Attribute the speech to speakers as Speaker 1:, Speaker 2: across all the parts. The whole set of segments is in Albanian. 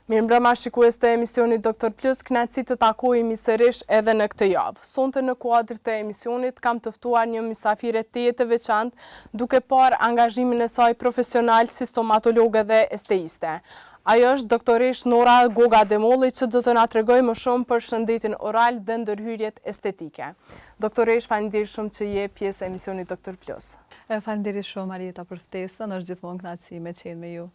Speaker 1: Mirëmbrëma shikues të emisionit Doktor Plus, kënaqësi të takojmë sërish edhe në këtë javë. Sonte në kuadër të emisionit kam të ftuar një mysafire të veçantë, duke parë angazhimin e saj profesional si stomatologe dhe esteiste. Ajo është doktoresh Nora Goga Demolli, që do të na tregojë më shumë për shëndetin oral dhe ndërhyrjet estetike. Doktoresh, faleminderit shumë që je pjesë e emisionit Doktor Plus.
Speaker 2: Faleminderit shumë Marieta për ftesën, është gjithmonë kënaqësi me qenë me ju.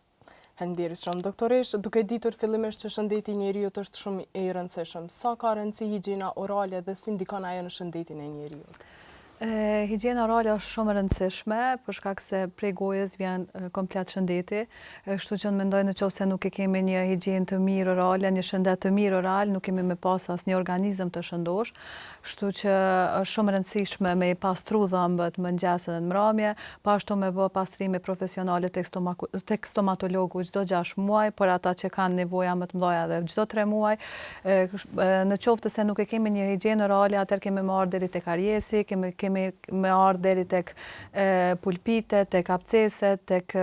Speaker 1: Faleminderit shumë, doktoresh, duke ditur fillimisht që shëndeti i njeriut është shumë i rëndësishëm. Sa ka rëndësi higjiena orale dhe si ndikon ajo në shëndetin e njeriut?
Speaker 2: Higjiena orale është shumë e rëndësishme, për shkak se prej gojës vjen komplet shëndeti. Kështu që mendoj nëse nuk e kemi një higjienë të mirë orale, një shëndet të mirë oral, nuk kemi me pas asnjë organizëm të shëndosh. Kështu që është shumë e rëndësishme me pastru dhëmbët mëngjesën dhe mbrëmje, po ashtu me bë pastrime profesionale tek stomatologu çdo 6 muaj, por ata që kanë nevoja më të mëdha edhe çdo 3 muaj. Në qoftë se nuk e kemi një higjienë orale, atëherë kemi marrë deri tek kariesi, kemi me ardhë deri tek pulpitet, tek absceset, tek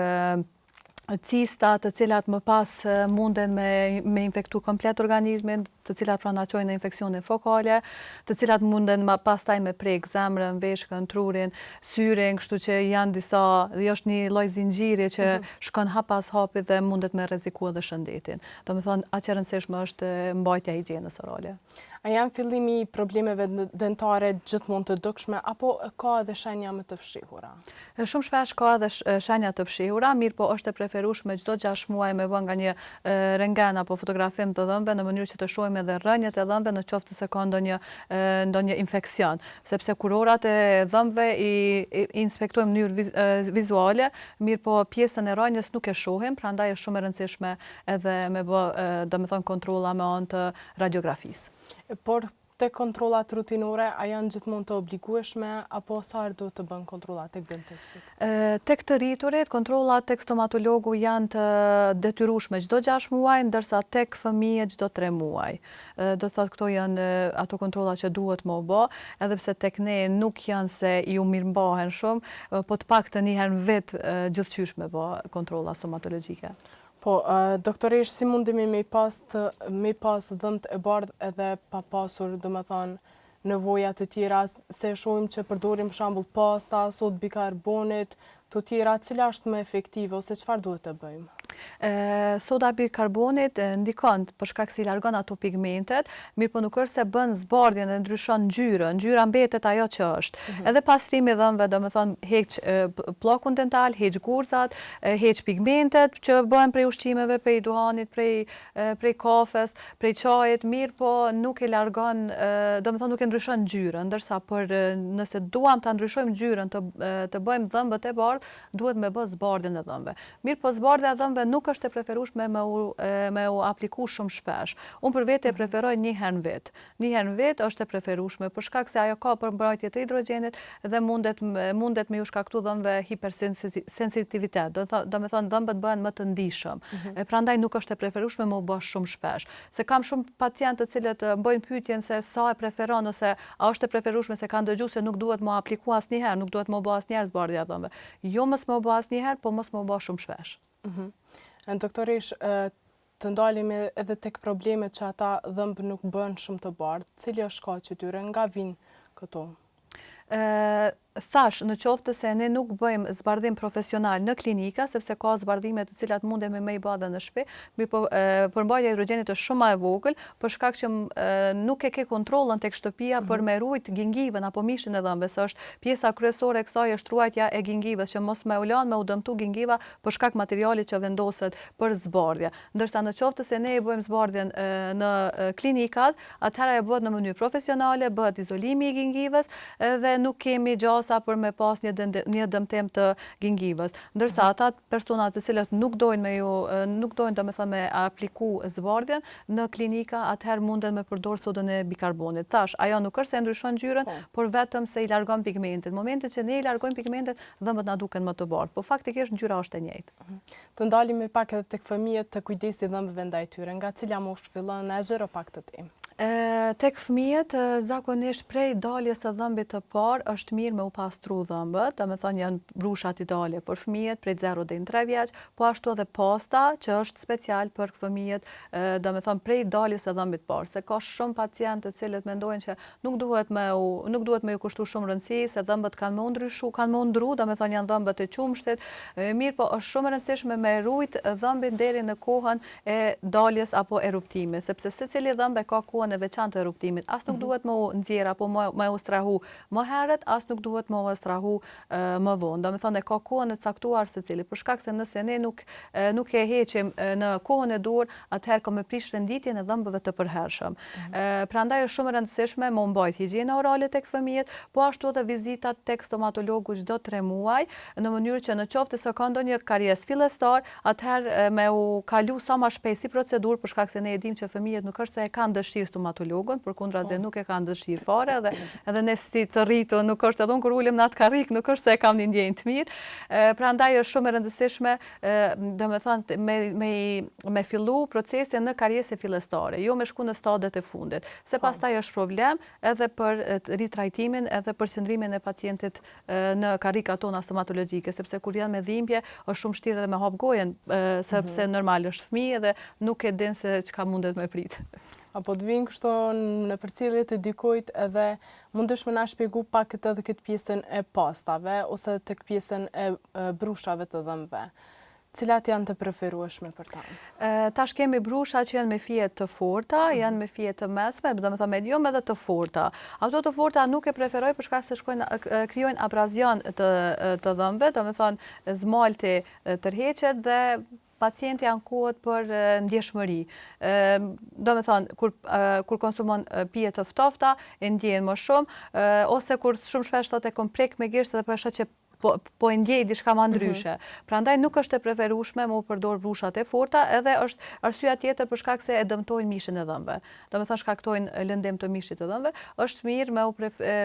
Speaker 2: cista, të cilat më pas munden me infektu komplet organizmin, të cilat pra na çojnë në infeksione fokale, të cilat munden pastaj me prek zemrën, veshkën, trurin, syrin, kështu që janë disa, është një lloj zinxhiri që shkon hap pas hapi dhe mundet me rrezikue edhe shëndetin. Domethënë, aq e rëndësishme është mbajtja e higjienës orale.
Speaker 1: A janë fillimi i problemeve dentare gjithmonë të dukshme, apo ka edhe shenja më të fshihura?
Speaker 2: Shumë shpesh ka edhe shenja të fshihura, mirë po është e preferueshme çdo 6 muaj me bën nga një rentgen apo fotografim të dhëmbëve në mënyrë që të shohim edhe rrënjët e dhëmbëve në qoftë se ka ndonjë infeksion, sepse kurorat e dhëmbëve i inspektojmë në mënyrë vizuale, mirë po pjesën e rrënjës nuk e shohim, prandaj është shumë e rëndësishme edhe me bë, domethënë kontrolla me anë të radiografisë.
Speaker 1: Por te kontrollat rutinore, a janë gjithmonë të obligueshme, apo sa herë duhet të bën kontrollat tek dentistit?
Speaker 2: Tek të rriturit, kontrollat tek stomatologu janë të detyrueshme çdo 6 muaj, ndërsa tek fëmijët çdo 3 muaj. Do thotë këto janë ato kontrolla që duhet më bë, edhe pse tek ne nuk janë se ju mirëmbahen shumë, po të paktën një herë në vit gjithçysh me bë kontrolla stomatologjike.
Speaker 1: Po, doktoresh, si mundemi me pas dhëmbët e bardhë edhe pa pasur, domethënë, nevoja të tjera, se shohim që përdorim për shembull pasta, sodë bikarbonit, të tjera, cila është më efektive ose çfarë duhet të bëjmë?
Speaker 2: Soda bikarbonit ndikon për shkak se i largon ato pigmentet, mirë po nuk është se bën zbardhjen dhe ndryshon ngjyrën. Ngjyra mbetet ajo që është. Edhe pastrimi i dhëmbëve, domethënë heq pllakun dental, heq gurzat, heq pigmentet që bëhen prej ushqimeve, prej duhanit, prej kafes, prej çajit, mirë po nuk e largon, domethënë nuk e ndryshon ngjyrën, ndërsa nëse duam ta ndryshojmë ngjyrën, të bëjmë dhëmbët e bardhë, duhet me bë zbardhjen e dhëmbëve. Mirë po zbardhja e dhëmbëve nuk është e preferueshme me u apliku shumë shpesh. Unë për vete e preferoj një herë në vit. Një herë në vit është e preferueshme për shkak se ajo ka përmbajtje të hidrogjenit dhe mundet me ju shkaktu dhëmbëve hipersensitivitet. Do me thonë dhëmbët bëhen më të ndihshëm. Prandaj nuk është e preferueshme me u bë shumë shpesh. Se kam shumë pacientë të cilët bëjnë pyetjen se sa e preferon ose a është e preferueshme, se kanë dëgjuar se nuk duhet më apliku asnjëherë, nuk duhet më bë asnjëherë zbardhja e dhëmbëve. Jo mos më bë asnjëherë, po mos më bë shumë shpesh.
Speaker 1: Doktoresh, të ndalemi edhe tek problemet që ata dhëmbë nuk bën shumë të bardhë, cili është shkaqi i tyre, nga vijnë këto?
Speaker 2: Thash, në qoftë se ne nuk bëjmë zbardhim profesional në klinika, sepse ka zbardhime të cilat mundemi me i bë edhe në shtëpi, mirë po përmbajtja e hidrogenit është shumë më e vogël, për shkak që nuk e ke kontrollën tek shtëpia për me ruajt gingivën apo mishin e dhëmbëve, se është pjesa kryesore e kësaj është ruajtja e gingivës, që mos me u lënë me u dëmtu gingiva për shkak materialit që vendoset për zbardhje. Ndërsa në qoftë se ne e bëjmë zbardhjen në klinikat, atëherë e bëhet në mënyrë profesionale, bëhet izolimi i gingivës dhe nuk kemi për me pas një dëmtim të gingivës. Ndërsa ata persona të cilët nuk dojnë domethënë me apliku zbardhjen në klinika, atëherë munden me përdor sodën e bikarbonit. Tash, ajo nuk është se ndryshon ngjyrën, por vetëm se i largon pigmentet. Në momentin që ne i largojmë pigmentet, dhëmbët na duken më të bardhë, po faktikisht ngjyra është e njëjtë.
Speaker 1: Të ndalemi pak edhe tek fëmijët, të kujdesi dhëmbëve ndaj tyre, nga cila moshë fillon, na zgjero pak të temë.
Speaker 2: Tek fëmijët, zakonisht prej daljes së dhëmbit të parë është mirë me u pastru dhëmbët, domethënë janë brushat ideale për fëmijët prej 0 deri në 3 vjeç, po ashtu edhe pasta që është special për fëmijët, domethënë prej daljes së dhëmbit të parë, se ka shumë pacientë të cilët mendojnë që nuk duhet me ju kushtu shumë rëndësi, se dhëmbët kanë më ndru, domethënë janë dhëmbët e qumshtit, mirë po është shumë e rëndësishme me rujt dhëmbin deri në kohën e daljes apo eruptimit, sepse secili dhëmb ka kohën e veçantë të eruptimit. As nuk duhet më nxjerr apo më u strahu më herët, as nuk duhet më u strahu më vonë. Domethënë ka kohën e caktuar secili, për shkak se nëse ne nuk e heqim në kohën e dur, atëherë ka me prish renditjen e dhëmbëve të përhershëm. Prandaj është shumë e rëndësishme me mbajt higjiena orale tek fëmijët, po ashtu edhe vizitat tek stomatologu çdo 3 muaj, në mënyrë që në qoftë se ka ndonjë karjes fillestar, atëherë me u kalu sa më shpejt si procedurë, për shkak se ne e dimë që fëmijët nuk është se e kanë dëshirë stomatologun, përkundrazi nuk e kanë dëshirë fare, edhe ne si të rritur nuk është edhe unë kur ulem në atë karrik, nuk është se e kam një ndjenjë të mirë. Prandaj është shumë e rëndësishme, domethënë me fillu procesin në karjese fillestare, jo me shku në stadet e fundit, se pastaj është problem edhe për ritrajtimin edhe për qëndrimin e pacientit në karrikat tona stomatologjike, sepse kur janë me dhimbje është shumë vështirë edhe me hap gojen, sepse normal është fëmijë dhe nuk e din se çka mundet me prit.
Speaker 1: Apo të vinë kështu në përcjellje të dikujt edhe mundesh më na shpjegu pak edhe këtë pjesën e pastave ose tek pjesën e brushave të dhëmbëve. Cilat janë të preferueshme për ta?
Speaker 2: Tash kemi brusha që janë me fije të forta, janë me fije të mesme, domethënë medium edhe të forta. Ato të forta nuk e preferoj për shkak se krijojnë abrazion të dhëmbëve, domethënë zmalti tërheqet dhe pacienti ankohet për ndjeshmëri. Domethënë kur konsumon pije të ftofta, e ndjen më shumë, ose kur shumë shpesh thotë e kom prek me gishtë dhe po e shoh që po e ndjej diçka më ndryshe. Prandaj nuk është e preferueshme me u përdor brushat e forta, edhe është arsyeja tjetër për shkak se e dëmtojnë mishin e dhëmbëve. Domethënë shkaktojnë lëndim të mishit të dhëmbëve. Është mirë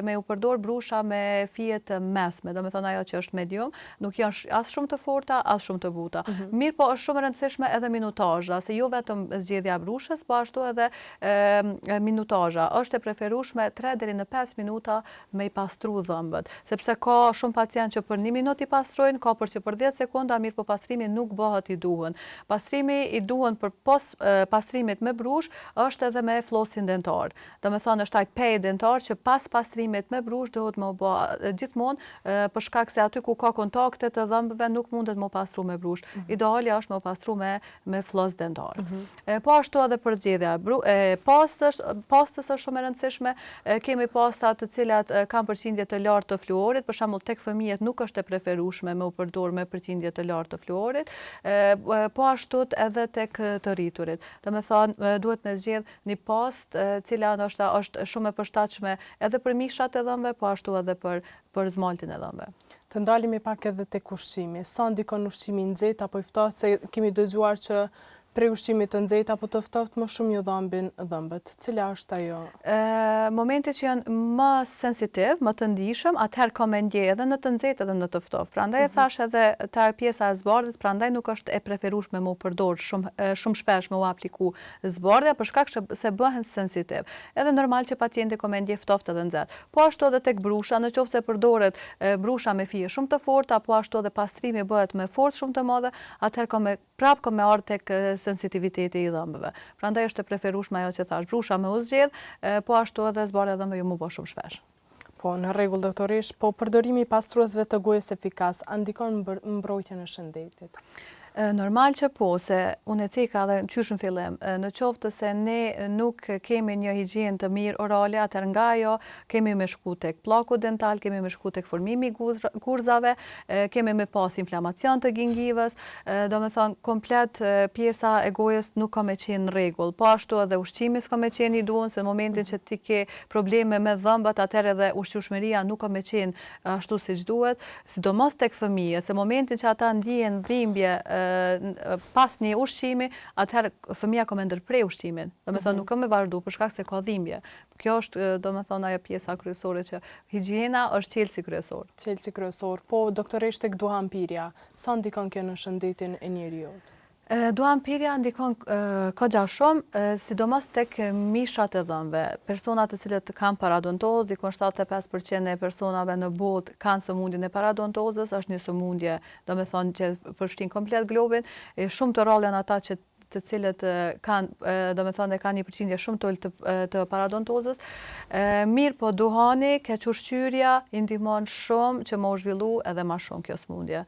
Speaker 2: me u përdor brusha me fije të mesme, domethënë ajo që është medium, nuk janë as shumë të forta, as shumë të buta. Mirë po është shumë e rëndësishme edhe minutazha, se jo vetëm zgjedhja e brushës, po ashtu edhe minutazha. Është e preferueshme 3 deri në 5 minuta me i pastru dhëmbët, sepse ka shumë pacientë që për 1 minutë i pastrojnë, ka për që për 10 sekonda, mirë po pastrimi nuk bëhet i duhur. Pastrimi i duhur për pos pastrimit me brush është edhe me flosin dentar. Domethënë është ai pej dentar që pas pastrimit me brush duhet më bë gjithmonë për shkak se aty ku ka kontakte të dhëmbëve nuk mundet më pastru me brush. Ideali është më pastru me flos dentar. Po ashtu edhe për zgjedhja e pastës është shumë e rëndësishme. Kemi pasta të cilat kanë përqindje të lartë të fluorit, për shembull tek fëmijët nuk është e preferueshme me u përdor me përqindje të lartë të fluorit, po ashtu edhe tek të rriturit. Domethënë duhet me zgjedh një pastë cila ndoshta është shumë e përshtatshme edhe për mishat e dhëmbëve, po ashtu edhe për zmaltin e dhëmbëve.
Speaker 1: Të ndalemi pak edhe tek ushqimi. Sa ndikon ushqimi i nxehtë apo i ftohtë, se kemi dëgjuar që prej ushqimit të nxehtë apo të ftohtë më shumë ju dhëmbin dhëmbët. Cila është ajo?
Speaker 2: Momente që janë më sensitiv, më të ndihshëm, atëherë ka me ndjej edhe në të nxehtë edhe në të ftohtë. Prandaj e thash edhe ta pjesa e zbardhjes, prandaj nuk është e preferueshme me u përdor shumë shpesh me u apliku zbardhja për shkak se bëhen sensitiv. Edhe normal që pacienti ka me ndjej ftohtë edhe nxehtë. Po ashtu edhe tek brusha, nëse përdoret brusha me fije shumë të forta, po ashtu edhe pastrimi bëhet me forcë shumë të madhe, atëherë ka me ardhur tek sensitiviteti i dhëmbëve. Prandaj është e preferueshme ajo që thash, brusha me u zgjedh, po ashtu edhe zbardhja e dhëmbëve ju më bë shumë shpesh.
Speaker 1: Po, në rregull doktorish, po përdorimi i pastruesve të gojës efikas, a ndikon mbrojtjen e shëndetit?
Speaker 2: Normal që po, se unë e ceka dhe qysh në fillim, në qoftë se ne nuk kemi një higjienë të mirë orale, atëherë nga ajo kemi me shku tek plaku dental, kemi me shku tek formimi i gurzave, kemi me pas inflamacion të gingivës, domethënë komplet pjesa e gojës nuk ka me qenë në rregull. Po ashtu edhe ushqimi s'ka me qenë i duhur, se në momentin që ti ke probleme me dhëmbët, atëherë edhe ushqyeshmëria nuk ka me qenë ashtu siç duhet, sidomos tek fëmijët, se në momentin që ata ndjehen dhimbje pas një ushqimi, atëherë fëmia ka me ndërprej ushqimin. Domethënë nuk ka me vazhdu për shkak se ka dhimbje. Kjo është domethënë ajo pjesa kryesore që higjiena është çelësi kryesor.
Speaker 1: Çelësi kryesor. Po doktoresh tek duhanpirja, sa ndikon kjo në shëndetin e njeriut?
Speaker 2: Duamperja ndikon kogja shumë, sidomos tek mishat e dhëmbëve. Personat të cilët kanë paradontozë, dikon 75% e personave në botë kanë sëmundjen e paradontozës, është një sëmundje, domethënë që përfshin komplet globin, shumë të rrallë janë ata të cilët kanë, domethënë kanë një përqindje shumë të ulët të paradontozës. Mirë po duhani, keq ushqyerja i ndihmon shumë që më u zhvillu edhe më shumë kjo sëmundje.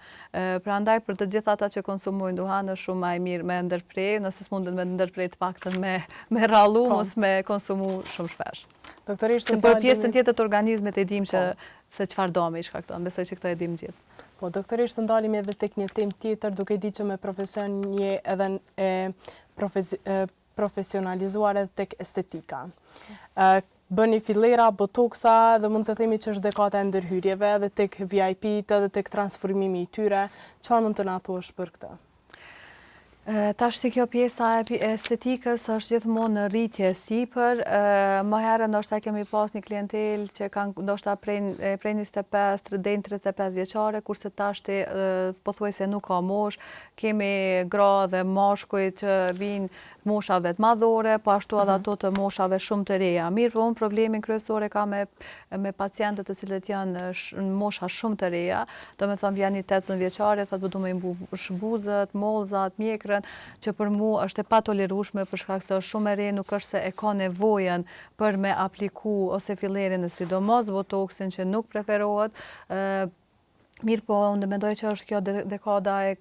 Speaker 2: Prandaj për të gjithë ata që konsumojnë duhan është shumë më e mirë me ndërprej, nëse s'mundet me ndërprej të paktën me rallu, mos me konsumu shumë shpesh.
Speaker 1: Doktorisht,
Speaker 2: se për pjesën tjetër të organizmit e dim që se çfarë dome i shkakton, besoj që këto e dim gjithë.
Speaker 1: Po, doktorisht, ndalemi edhe tek një temë tjetër, duke di që me profesion një edhe profesionalizuar edhe tek estetika. Bëni fillera, botoksa dhe mund të themi që është dekada e ndërhyrjeve edhe tek VIP-t edhe tek transformimi i tyre. Çfarë mund të na thuash për këtë?
Speaker 2: Tash kjo pjesa e estetikës është gjithmonë në rritje sipër. Më herë ndoshta kemi pas një klientel që kanë ndoshta prej 25 deri në 35 vjeçare, kurse tash pothuajse nuk ka moshë. Kemi gra dhe mashkuj që vinë moshave të madhore, po ashtu edhe ato të moshave shumë të reja. Mirë, po unë problemin kryesor e ka me pacientët të cilët janë në mosha shumë të reja, domethënë vjen një 18 vjeçare, thotë du me mbush buzët, mollzat, mjekrën, që për mua është e patolerueshme për shkak se është shumë e re, nuk është se e ka nevojën për me apliku ose fillerin, sidomos botoksin që nuk preferohet. Mirë po, unë mendoj që është kjo dekada e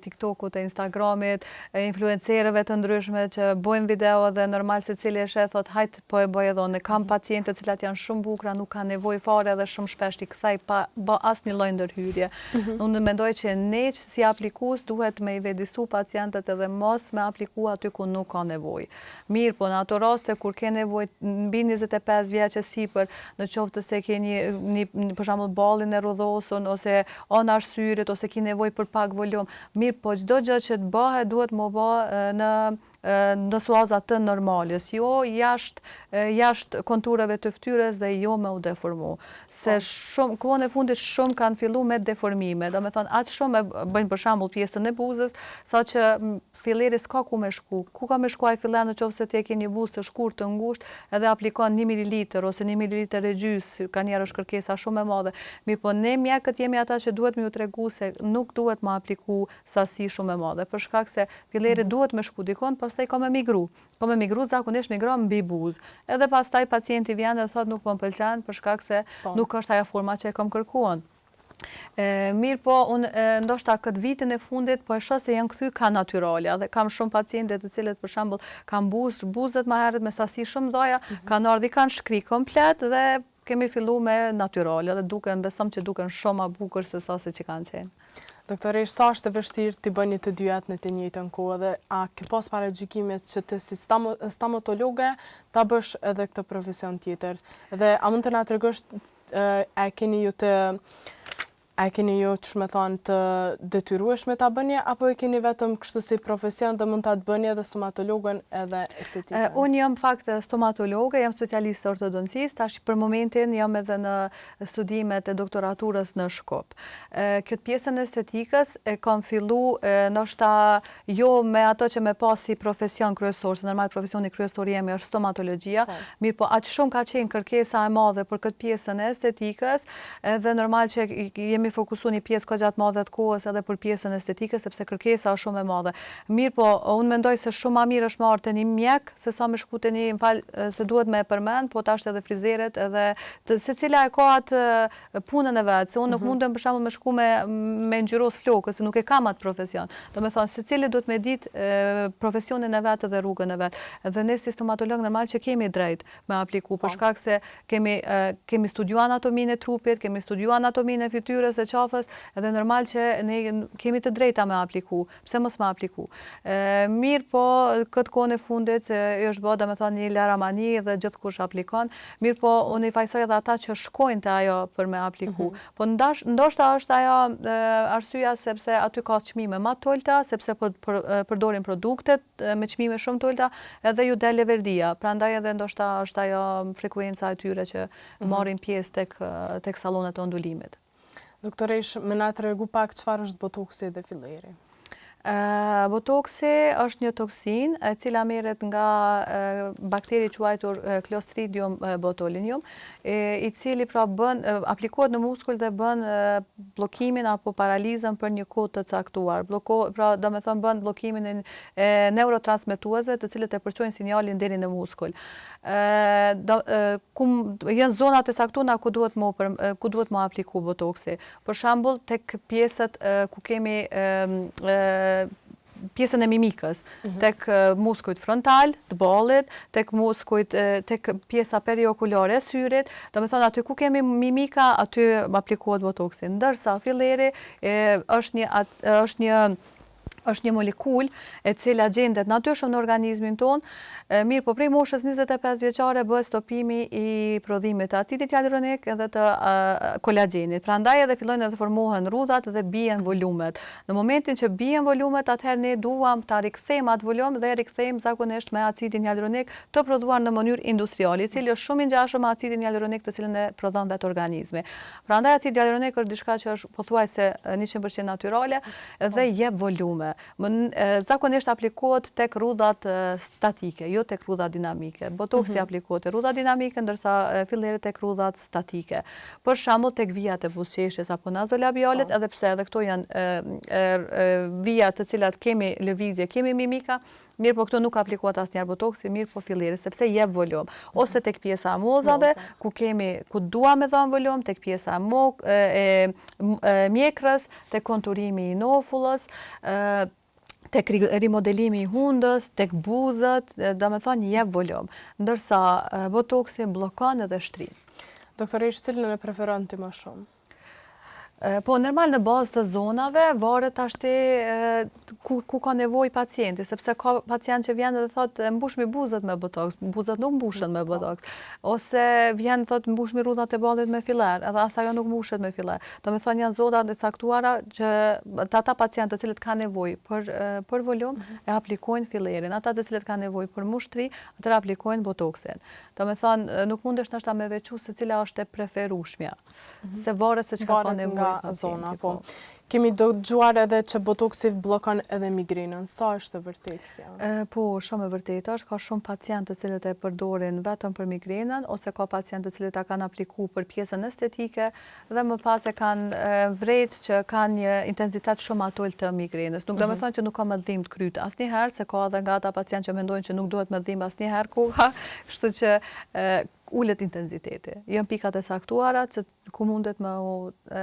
Speaker 2: TikTokut, e Instagramit, e influencerëve të ndryshme që bojnë video dhe normal se cili e sheh thot hajt po e bëj edhe unë. Kam pacientë të cilat janë shumë bukura, nuk kanë nevojë fare dhe shumë shpesh i kthej pa asnjë lloj ndërhyrje. Unë mendoj që ne që si aplikues duhet me i vedisu pacientët edhe mos me apliku aty ku nuk ka nevojë. Mirë po, në ato raste kur ke nevojë mbi 25 vjeç e sipër, në qoftë se ke një për shembull ballin e rrodhosur ose ana arsyrit ose ki nevojë për pak volum. Mirë, po çdo gjë që të bëhet duhet më bëhet në suaza të normalës, jo jashtë konturave të fytyrës dhe jo me u deformu. Se shumë kohën e fundit shumë kanë fillu me deformime, domethënë atë shumë bëjnë për shembull pjesën e buzës, saqë filleri s'ka ku me shku. Ku ka me shku ai filler nëse ti ke një buzë të shkurtë të ngushtë edhe aplikon 1 ml ose 1 ml e gjys, ka njerëz është kërkesa shumë e madhe. Mirë, po ne mjekët jemi ata që duhet më ju tregu se nuk duhet më apliku sasi shumë e madhe, për shkak se filleri duhet me shku dikon, pastaj ka me migru. Ka me migru, zakonisht migron mbi buzë. Edhe pastaj pacienti vjen dhe thotë nuk po më pëlqen për shkak se nuk është ajo forma që e kam kërkuar. Mirë po, unë ndoshta këtë vitin e fundit po e shoh se janë kthy ka natyrale dhe kam shumë pacientë të cilët për shembull kanë buzët më herët me sasi shumë mëdha, kanë ardhi kanë shkri komplet dhe kemi fillu me natyrale dhe besom që duken shumë më bukur se sa që kanë qenë.
Speaker 1: Doktoresh, sa është e vështirë t'i bëni të dyat në të njëjtën kohë dhe a ke pas paragjykimet që të si stomatologe ta bësh edhe këtë profesion tjetër? Dhe a mund të na tregosh a keni ju ç'më thon të detyrueshme ta bëni apo e keni vetëm kështu si profesion dhe mund ta bëni edhe stomatologën edhe estetikën?
Speaker 2: Unë jam fakt stomatologe, jam specialiste ortodoncistë, tash për momentin jam edhe në studimet e doktoraturës në Shkup. Këtë pjesën e estetikës e kam fillu ndoshta jo me ato që me pas si profesion kryesor, se normal profesioni kryesor jemi është stomatologjia, mirë po aq shumë ka qenë kërkesa e madhe për këtë pjesën e estetikës, edhe normal që jemi fokusu një pjesë ka gjatë madhe të kohës edhe për pjesën estetikës, sepse kërkesa është shumë e madhe. Mirë po, unë mendoj se shumë ma mirë është marrë të një mjek, se sa me shku të një, më falë, se duhet me përmend, po tashtë edhe frizeret, edhe se cila e ka atë punën e vetë, se unë nuk mundem për shembull me shku me ngjyros flokës, se nuk e kam atë profesion. Do me thonë, se cili duhet me ditë profesionin e vetë dhe rrugën e vetë. Dhe ne si stomatolog normal që kemi drejt me apliku, për shkak se kemi studiu anatominë e trupit, kemi studiu anatominë e fytyrës, e qafës, edhe normal që ne kemi të drejta me apliku. Pse mos me apliku? Mirë po, këtë kohën e fundit është bë domethënë një laramani dhe gjithkush aplikon. Mirë po, unë i fajsoj edhe ata që shkojnë te ajo për me apliku. Po ndoshta është ajo arsyeja sepse aty ka çmime më të ulta, sepse përdorin produktet me çmime shumë të ulta, edhe ju del leverdia. Prandaj edhe ndoshta është ajo frekuenca e tyre që marrin pjesë tek sallonet e ondulimit.
Speaker 1: Doktoresh, më na tregu pak çfarë është botoksi dhe filleri?
Speaker 2: Botoksi është një toksin e cila merret nga bakteri quajtur Clostridium botulinum, i cili pra aplikohet në muskull dhe bën bllokimin apo paralizën për një kohë të caktuar. Pra domethënë bën bllokimin e neurotransmetuesve të cilët e përçojnë sinjalin deri në muskull. Janë zonat e caktuara ku duhet më apliku botoksi. Për shembull tek pjesët ku kemi pjesën e mimikës, tek muskujt frontal të ballit, tek muskujt, tek pjesa periokulare e syrit, domethënë aty ku kemi mimika, aty aplikohet botoksi. Ndërsa filleri është një molekul e cila gjendet natyrshëm në organizmin ton, mirë po prej moshës 25 vjeçare bëhet stopimi i prodhimit të acidit hialuronik edhe të kolagjenit. Prandaj edhe fillojnë edhe formohen rrudhat dhe bien volumet. Në momentin që bien volumet, atëherë ne duam ta rikthejmë atë volum dhe rikthejmë zakonisht me acidin hialuronik të prodhuar në mënyrë industriale, i cili është shumë i ngjashëm me acidin hialuronik të cilën e prodhon vetë organizmi. Prandaj acidi hialuronik është diçka që është pothuajse 100% natyrale dhe jep volume. Zakonisht aplikohet tek rrudhat statike, jo tek rrudhat dinamike. Botoksi aplikohet te rrudhat dinamike, ndërsa filleri tek rrudhat statike. Për shembull tek vijat e buzëqeshjes apo nazolabialet, edhe pse edhe këto janë vija të cilat kemi lëvizje, kemi mimika, mirë po këto nuk aplikohet asnjëherë botoksi, mirë po filleri, sepse jep volum. Ose tek pjesa e mozave, ku dua me dhënë volum, tek pjesa e mjekrës, tek konturimi i nofullës, tek rimodelimi i hundës, tek buzët, domethënë jep volum. Ndërsa botoksi bllokon edhe shtrin.
Speaker 1: Doktoresh, cilën e preferon ti më shumë?
Speaker 2: Po, normal në bazë të zonave, varet ashti ku ka nevojë pacienti, sepse ka pacient që vjen dhe thotë mbushmi buzët me botoks, buzët nuk mbushen me botoks, ose vjen thotë mbushmi rrudhat e ballit me filler, edhe as ajo nuk mbushet me filler. Domethënë janë zona të caktuara që ata pacientë të cilët kanë nevojë për volum e aplikojnë fillerin, ata të cilët kanë nevojë për mushtri, atëra aplikojnë botoksin. Domethënë nuk mundesh ndoshta me veçu se cila është e preferueshmja, se varet se çka ka nevojë
Speaker 1: zona, po. Kemi dëgjuar edhe që botoksi bllokon edhe migrenën. Sa është e vërtetë kjo?
Speaker 2: Po, shumë e vërtetë është. Ka shumë pacientë të cilët e përdorin vetëm për migrenën, ose ka pacientë të cilët ta kanë aplikuar për pjesën estetike dhe më pas e kanë vrejt që kanë një intensitet shumë atull të migrenës. Nuk do të thonë që nuk ka mëdhim të kryt asnjëherë, se ka edhe nga ata pacientë që mendojnë që nuk duhet mëdhim asnjëherë koha, kështu që ullet intensiteti. Janë pikat e saktuara ku mundet me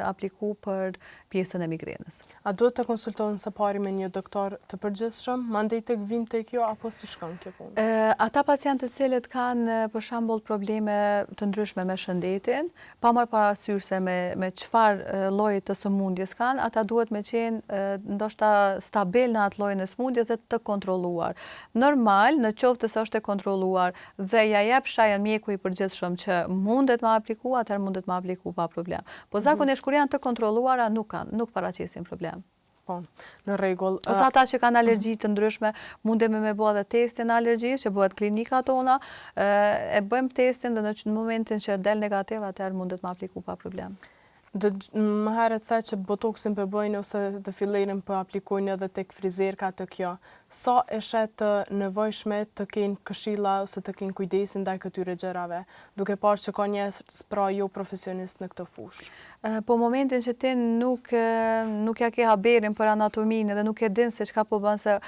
Speaker 2: apliku për pjesën e migrenës.
Speaker 1: A duhet të konsultohen së pari me një doktor të përgjithshëm, mandej tek vinë tek jo, apo si shkon kjo punë?
Speaker 2: Ata pacientë të cilët kanë për shembull probleme të ndryshme me shëndetin, pa marrë parasysh se me çfarë lloji të sëmundjes kanë, ata duhet me qenë ndoshta stabil në atë llojin e sëmundjes dhe të kontrolluar. Normal, në qoftë se është e kontrolluar dhe ja jep shajën mjeku i përgjithshëm që mundet me apliku, atëherë mundet me apliku pa problem. Po zakonisht kur janë të kontrolluara nuk paraqesin problem.
Speaker 1: Po, në rregull.
Speaker 2: Ose ata që kanë alergji të ndryshme, mundemi me bë edhe testin e alergjisë që bëhet klinika tona, e bëjmë testin dhe në momentin që del negativ, atëherë mundet me apliku pa problem.
Speaker 1: Më herët the që botoksin për bëjnë ose dhe fillerin për aplikojnë edhe tek frizerka të kjo. Sa e shet të nevojshme të kenë këshilla ose të kenë kujdesin ndaj këtyre gjërave, duke parë që ka njerëz pra jo profesionist në këtë fushë?
Speaker 2: Po momentin që ti nuk ja ke haberin për anatominë dhe nuk e din se çka po bën, se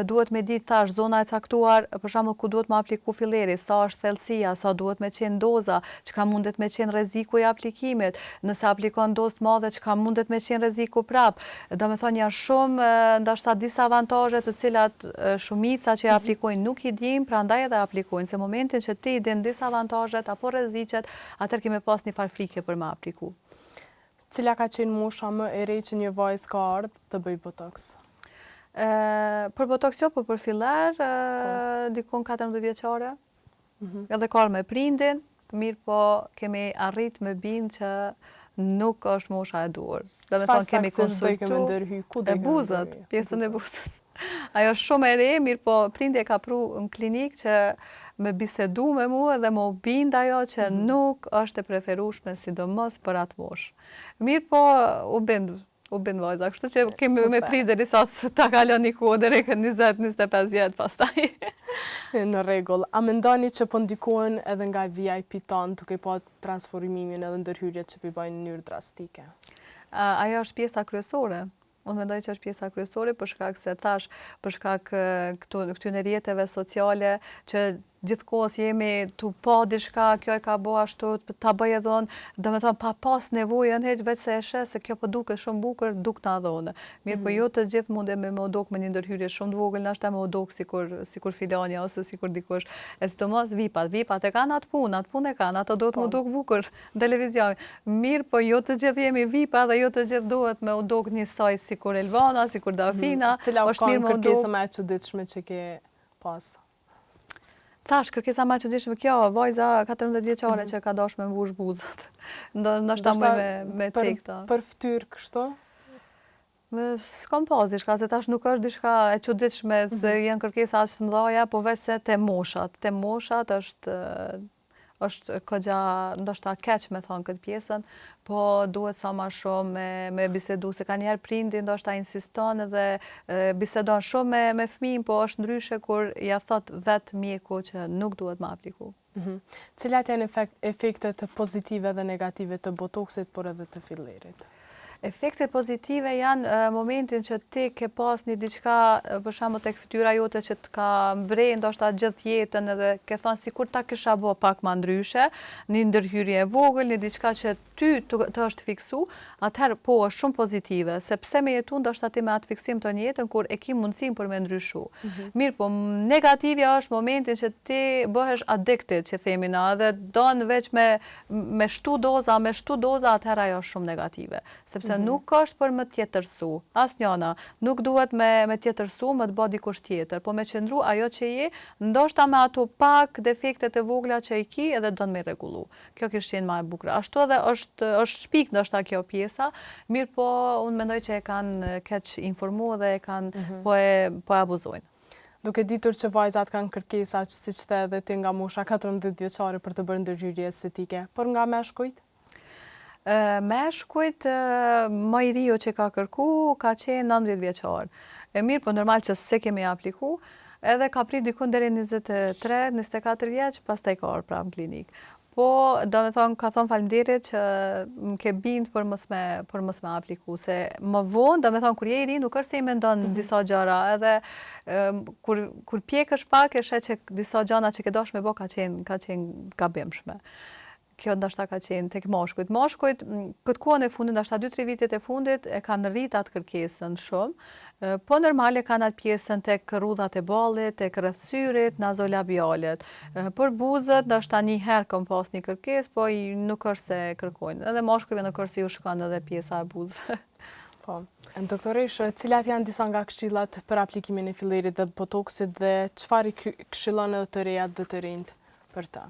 Speaker 2: duhet me ditë tash zona e caktuar, për shembull ku duhet me apliku filleri, sa është thellësia, sa duhet me qenë doza, çka mundet me qenë rreziku i aplikimit, nëse aplikon dozë të madhe, çka mundet me qenë rreziku prap. Domethënë janë shumë ndoshta disavantazhe të cilat shumica që aplikojnë nuk i dim, prandaj edhe aplikojnë, se momentin që ti i din disavantazhet apo rreziqet, atëherë kemi pas një farë frike për me apliku.
Speaker 1: Cila ka qenë mosha më e re që një vajzë ka ardhur të bëj botoks?
Speaker 2: Për botoks jo, po për filler, dikon 14 vjeçare. Edhe ka me prindin, mirë po kemi arrit me bind që nuk është mosha e duhur. Do të thonë kemi konsultuar e buzët, pjesën e buzës. Ajo është shumë e re, mirë po prindi e ka pru në klinikë që me bisedu me mua dhe më bind ajo që nuk është e preferueshme sidomos për atë moshë. Mirë po u bind. U bin vajza, kështu që kemi me prit derisa ta kalon një kohë deri ke 20-25 vjet pastaj.
Speaker 1: Në rregull. A mendoni që po ndikohen edhe nga VIP tanë duke pa transformimin edhe ndërhyrjet që bëjnë në mënyrë drastike?
Speaker 2: Ajo është pjesa kryesore. Unë mendoj që është pjesa kryesore për shkak se thash, për shkak këtyre rrjeteve sociale që gjithkohës jemi tu pa diçka, kjo e ka bo ashtu, ta bëj edhe unë, domethënë pa pas nevojën heq veç se e sheh se kjo po duket shumë bukur, duk na dhonë. Mirë, po jo të gjithë mundem me udok me një ndërhyrje shumë të vogël, nashta me udok sikur filanja ose sikur dikush. E sidomos vipat e kanë atë punë e kanë, ato do të më udok bukur në televizion. Mirë, po jo të gjithë jemi vipa dhe jo të gjithë duhet me udok njësoj sikur Elvana, sikur Dafina.
Speaker 1: Cila është mirë kërkesa më e çuditshme që ke pas?
Speaker 2: Thash, kërkesa më e çuditshme kjo, vajza 14 vjeçare që ka dashur me mbush buzët. Ndoshta me cekta.
Speaker 1: Për fytyrë kështu?
Speaker 2: S'kam pas diçka, se tash nuk është diçka e çuditshme se janë kërkesa aq të mëdha, po veç se te moshat është këgja, ndoshta keq me thonë këtë pjesën, po duhet sa ma shumë me bisedu, se ka njerë prindi ndoshta insiston dhe bisedon shumë me fëmijën, po është ndryshe kur ja thot vetë mjeku që nuk duhet ma apliku.
Speaker 1: Cilat janë efektet pozitive dhe negative të botoksit, por edhe të fillerit?
Speaker 2: Efektet pozitive janë momentin që ti ke pas një diçka, për shembull tek fytyra jote që të ka mbrej ndoshta gjithë jetën edhe ke thënë sikur ta kisha bë pak më ndryshe, një ndërhyrje e vogël, një diçka që ty të është fiksu, atëherë po është shumë pozitive, sepse me jetu ndoshta ti me atë fiksim të jetën kur e ki mundësinë për me ndryshu. Mirë, po negativja është momentin që ti bëhesh addicted, që themi na, edhe don veç me shtu doza, atëherë ajo është shumë negative. Sepse nuk është për më tjetërsu, asnjëna, nuk duhet me tjetërsu, më të bë dikush tjetër, po me qëndru ajo që je, ndoshta me ato pak defektet e vogla që i ki edhe do në me rregullu. Kjo kishte qenë më e bukur. Ashtu edhe është shpik ndoshta kjo pjesa, mirë po unë mendoj që e kanë keq informu dhe e kanë po e abuzojnë.
Speaker 1: Duke ditur që vajzat kanë kërkesa që siç the edhe ti nga mosha 14 vjeçare për të bërë ndërhyrje estetike, por nga meshkujt?
Speaker 2: Meshkujt, më i riu që ka kërku, ka qenë 19 vjeçar. Mirë, po normal që se kemi apliku, edhe ka prit dikun deri 23-24 vjeç, pastaj ka orë pra në klinik. Po, do me thonë, ka thonë faleminderit që më ke bindë për mos me apliku, se më vonë, do me thonë, kur je i ri, nuk është se i mendon disa gjëra, edhe kur pjekësh pak, e shet që disa gjëra që ke dash me bo ka qenë gabimshme. Kjo ndoshta ka qenë tek mashkujt. Mashkujt, këtë kohën e fundit, ndoshta 2-3 vitet e fundit, e kanë rrit atë kërkesën shumë, po normale kanë atë pjesën tek rrudhat e ballit, tek rreth syrit, nazolabialet. Për buzët, ndoshta një herë kam pas një kërkesë, po nuk është se kërkojnë. Edhe mashkujve nuk është se ju shkon edhe pjesa e buzëve.
Speaker 1: Po. Doktoresh, cilat janë disa nga këshillat për aplikimin e fillerit dhe botoksit dhe çfarë këshillon edhe të rejat dhe të rinjt për ta?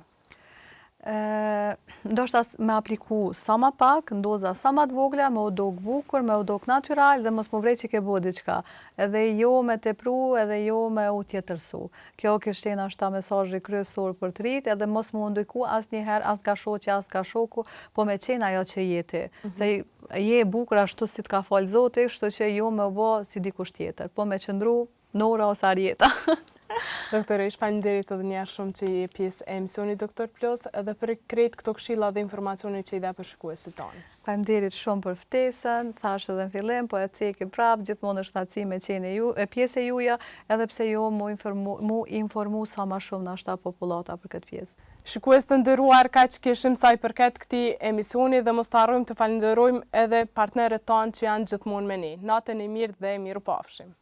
Speaker 2: Ndoshta me apliku sa ma pak, në doza sa ma të vogla, me udok bukur, me udok natyral dhe mos më vrej që ke bo diçka. Edhe jo me tepru, edhe jo me u tjetërsu. Kjo kishte qenë ashta mesazhi kryesor për të rit, edhe mos më ndojku asnjëherë as nga shoqja, as nga shoku, po me qenë ajo që jeti. Se je e bukur ashtu si të ka fal Zoti, kështu që jo me bo si dikush tjetër, po me qëndru Nora ose Arjeta.
Speaker 1: Doktoresh, faleminderit edhe një herë shumë që je pjesë e emisionit Doktor Plus edhe për krejt këto këshilla dhe informacione që i dha për shikuesit tanë.
Speaker 2: Faleminderit shumë për ftesën, thash edhe në fillim, po e ceki prapë, gjithmonë është kënaqësi me qenë pjesë e juaja, edhe pse ju mu informu sa më shumë nashta popullata për këtë pjesë.
Speaker 1: Shikues të nderuar, kaq kishim sa i përket këtij emisioni dhe mos harrojmë të falenderojmë edhe partnerët tanë që janë gjithmonë me ne. Natën e mirë dhe mirupafshim.